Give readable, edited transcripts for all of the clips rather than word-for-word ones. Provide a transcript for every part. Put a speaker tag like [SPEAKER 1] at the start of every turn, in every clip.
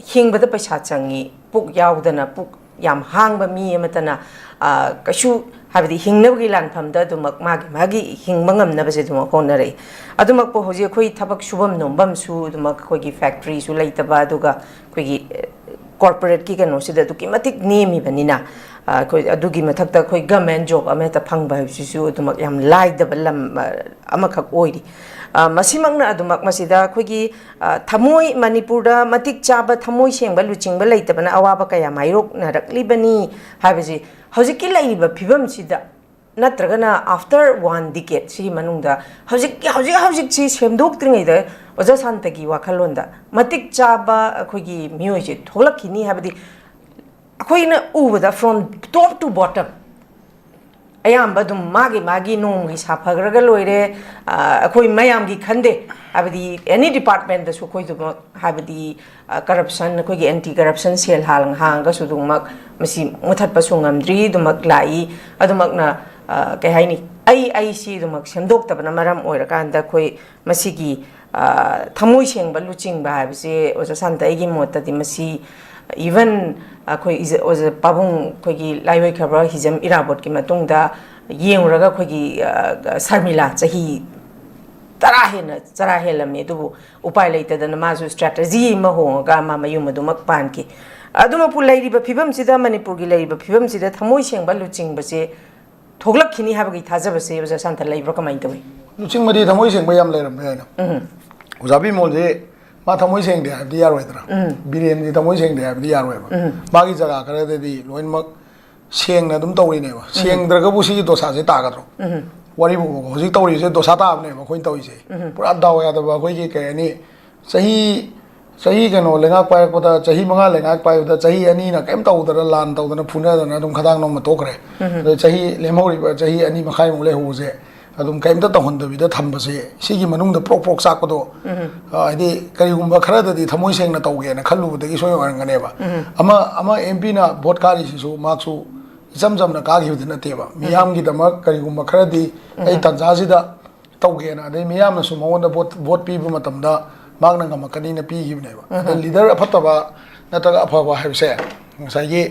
[SPEAKER 1] हिंबद पैसा चंगी पुक यावदना पुक याम हांग मी अमतना कशु हाबदी हिंगनबगी लानफमद दुमक मागी हिंगमंगम नबसे दुमक होनरे अदुमक पो होजे खोई थबक शुभम नोंबम सु दुमक खोगी फैक्ट्री सु लेतबा दुगा खोगी corporate की कनो सिदा दुकी मतिक नेमी बनिना कोई अदुगी मथक्ता कोई गवर्नमेंट जॉब अमेता फंगबा हसिसु दुमक याम लाइदब लम अमखक ओइरी मसिमंगना अदुमक मसिदा खोगी थमोय मणिपुरदा मतिक चाबा थमोय सेंगबा लुचिंगबा लेतबना अवाबा कया माइरोक नरकलिबनी हाबेजी हौजिकी लैबा फिबम सिदा नत्रगना आफ्टर 1 decade सी मनुंगदा हौजिक सी सेमदोक्त्रिङैदा ओजा शान्तागी वाखलोंदा मतिक चाबा अखोगी मियोइसे थोलखिनी हाबदी अखोइना उबदा फ्रॉम टॉप टू बॉटम अयाम्बा दुम मागी नोंगी साफगरगा लोइरे अखोइ मयामगी खंदे हाबदी एनी डिपार्टमेंट दसु खोइ दुम हाबदी करप्शन अखोगी एंटी करप्शन सेल हालंग हांगा सुदुमक मसी मुथतपा सुंगमद्री दुमक लाई अदुमकना कई हाइनी आई सी दुमक सेमदोक्तबना मरम ओइरकांदा खोइ मसीगी थमोय सेंगबा लुचिंगबा हाबसे ओजा शान्तागी मोतदी मसी इवन अखोइ ओजा पाबुंग खोगी लाइवै खबर हिजम इराबोट की मतुंगदा येंगरगा खोगी शर्मिला चही चरा हेलमे दुबु उपाय लेतदना माजु स्ट्रेटजी म होगा मा मयुमदुमक पानकी अदुमपु लैरिबा फिबम सिदा मणिपुरगी लैरिबा फिबम सिदा थमोय सेंगबा लुचिंगबसे थोगलखिनी हाबगी थाजबसे ओजा शान्ता लैब्रो कमाइन तवै
[SPEAKER 2] लुचिंगमदी थमोय सेंगबा याम लैरम हैना ओजाबी मोजे मा थमोय सेंगदे हाबदी यारोयदरा बिरेन जी थमोय सेंगदे हाबदी यारोयबा मागी जगा खरदेदी लोइनमक सेंगना दुम तौरिनेबा सेंगद्रगबु सी दोसासे तागद्रो वारीबु होजिक तौरिसे दोसा ताबनेबा खोइन तौइसे पुरा दाव यादबा खोइगे कयनी सही कनो लेंगा पायपदा सही मंगा लेंगा पायपदा सही अनि ना केम तौदरा लान तौदना फुनादना दुम खदांग नोम तोखरे सही लेमौरिबा सही अनि मखाइ मुले होजे अदुम केमता तहनदबिदा थंबसे सिगी मनुंगदा प्रोक प्रोक साकदो आदि करिगुंबा खरददी थमोय सेंगना तौगेना खल्लुबदगी सोय ओरंगनेबा अमा एमपी ना वोट कारिसिसु मार्क्सु इचमजमना कागिबदि नतेबा मियामगी दमक करिगुंबा खरदी आई तंजासिदा तौगेना अदे मियामनसु मवंदा वोट पीबा मतमदा मागना गमकनीना पीगिबनेबा लीडर अफतबा नतगा अफबा हाबसे ngsaigi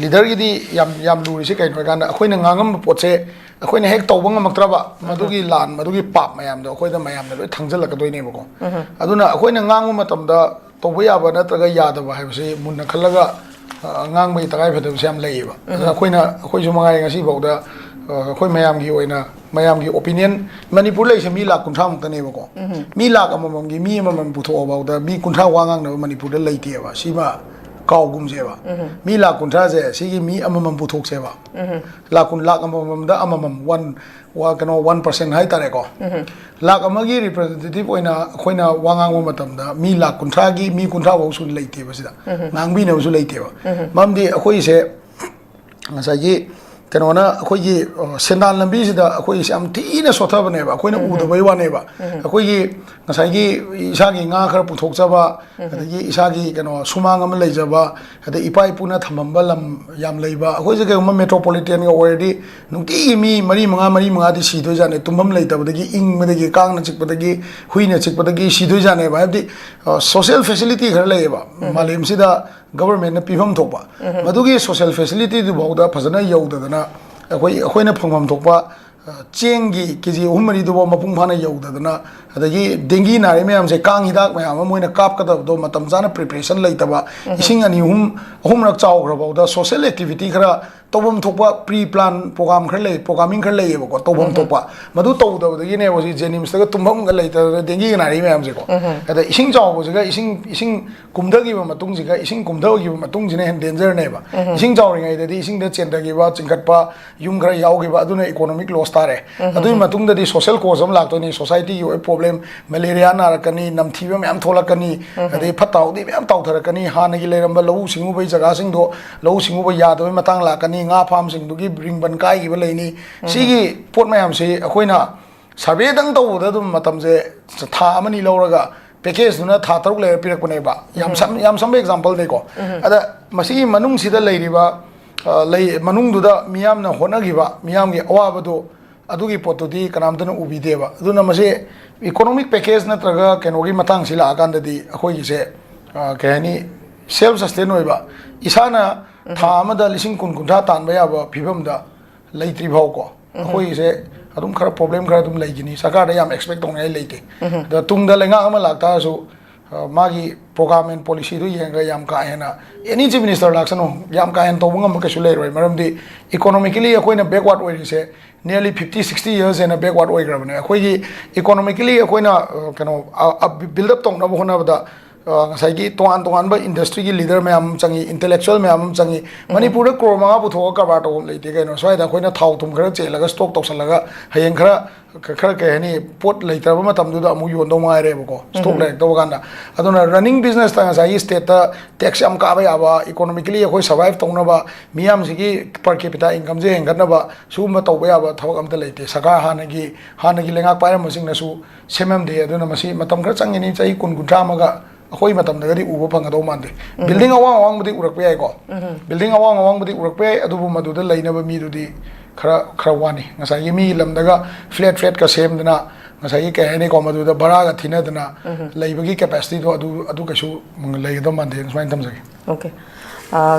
[SPEAKER 2] लीडर गिदी याम लुरिसे कइनो गाना अखोइना nganगम पोचे अखोइना हेक तौबा ngमक्त्रबा मदुगी लान मदुगी पाप मयामदो अखोइदा मयामना लोइ थांजलकदोइनेबको अदुना अखोइना nganगु मतमदा तौबा याबा नतगा यादबा हाबसे मुन्ना खल्लगा ngangbay tagay फदबसे याम लैबा अखोइना अखोइसु मंगाय ngasi बौदा अखोइ मयामगी ओइना मयामगी ओपिनियन मणिपुर लैसे मी लाख 50 मुक्तनेबको मी लाख अममगी मी अममम पुथोबाउदा मी 50 वांगांगनबा मणिपुरदा लैतेबा सिबा काउगुमजेबा मी लाख 50 जे सिगी मी अममम पुथोकसेबा लाख अमममदा अममम 1% हाइ तारेको लाख अमगी रिप्रेजेंटेटिव ओइना अखोइना वांगांगो मतमदा मी लाख 50 गी मी 50 वाउसु लैतेबा सिदा ngangbinबसु लैतेबा ममदी अखोइसे ngsaigi कनोना अखोइगी सेंदान लंबीसिदा अखोइ याम थीना सोथबनेबा अखोइना उदबई वानेबा अखोइगी ngsaigi इसागी nga खर पुथोकजबा अदगी इसागी कनो सुमांग अम लैजबा अदे इपाई पुना थमंबा लम याम लैबा अखोइजे के मेट्रोपॉलिटन गा ऑलरेडी नुटी मी मरी मंगा दि सिदोय जाने तुमबम लैतबदगी इंग मदगी कांगना चिकपदगी हुइना चिकपदगी सिदोय जाने बाबदी सोशल फैसिलिटी खर लैबा मालेमसिदा गवर्नमेंट पीफम थोपा मदुगी सोशल फैसिलिटी दुबौदा फजना यौददना अखोइना फंगम थोपा चेंगी केजी 3 दुबो मपुंग फाना यौददना अदगी डेंगी नारे मैमसे कांग हिदाक मैम मोइना कापकदबदो मतम जाना प्रिपरेशन लैतबा इसिंग अनि हुमरक चावग्रबौदा सोशल एक्टिविटी खरा तौबम थोपा प्री प्लान प्रोग्राम खर लै प्रोग्रामिंग खर लैयेबको तौबम थोपा मदु तौदबदगिने वसी जेनिम्सतगा तुमबम ग लैत डेंगी नारे मैमसे को अदा इसिंग चावबजगा इसिंग कुमदगिबा मतुंगजिगा इसिंग कुमदगिबा मतुंगजिने हेन डेंजर नेबा इसिंग चावरिङैददि इसिंगदा चेंदगिबा चिंखटपा युम खरा यावगिबा अदुना इकोनॉमिक लॉस तारे अदुइ मतुंगददि सोशल कोज अम लाक्तोनि सोसाइटी की प्रॉब्लम मलेरिया नारकनी नमथीबा मैम थोलकनी अदे फताउदी मैम तौथरकनी हानगी लेरंबा लहु सिंगुबै जगा सिंगदो लहु सिंगुबै यादबै Matang लाकनी nga farm singdugi ringban kai gi laini sigi pot mayam se akoina survey dang tawda dum matamje tha amani lawraga package duna tha taruk le pirakpane ba yam sam example de ko ada masi manung sida leiriba lei manung duda miyam na honagiba miyam gi awabado adugi potodi kanamdana ubideba aduna mase economic package na traga kenogi matang sila akandadi akoi gi se कहनी self sustain होइबा इसाना था अमदा लिसिंग कुन कुंठा तानबा याबा फिबमदा लेत्रि भाव को अखोई से अदुम खरा problem खरा अदुम लेगिनी सरकार दे याम एक्सपेक्ट तोंग लेते द तुंगदा लेंगा अमा लागता सो मागी प्रोग्राम एंड पॉलिसी दु येंगा याम का हेना एनी चीफ मिनिस्टर लाक्सनो याम का हेन तोबंग अम कछु ले रोय मरमदी इकोनॉमिकली अखोइना बैकवर्ड ओइरिसे nearly 50-60 years in a backward way grabne अखोई इकोनॉमिकली अखोइना कनो बिल्ड अप तोंग न होना ngasai toan toan ba industry gi leader me am changi intellectual me am changi manipur da crore manga putho ka ba to leite ke no swai da khoina thau tum khara che laga stock tok salaga hayeng khara ke ni pot leiter ba matam du da amu yon do ma re ba ko stock le to ganda aduna running business ta ngasai state ta tax am ka ba ya ba economically khoi survive tong na ba miyam sigi per capita income je heng na ba su ma to ba ya ba thawak am ta leite saka hanagi lengak pa ra masing na su semam de aduna masi matam khara changi ni chai kun guntra maga अखोई मतम दगदी उबो फंगदो मानदे building अवांग अवांग बदी उरक पे आइको building अवांग अवांग बदी उरक पे अदुबु मदुद लैनब मी दुदी खरा वानी ngасai मी लमदगा फ्लैट का सेमदना ngасai के हेने को मदुद बरा गा थिनदना लैबगी कैपेसिटी दो अदु कछु लैगदो मानदे स्माइन तमजगे
[SPEAKER 1] ओके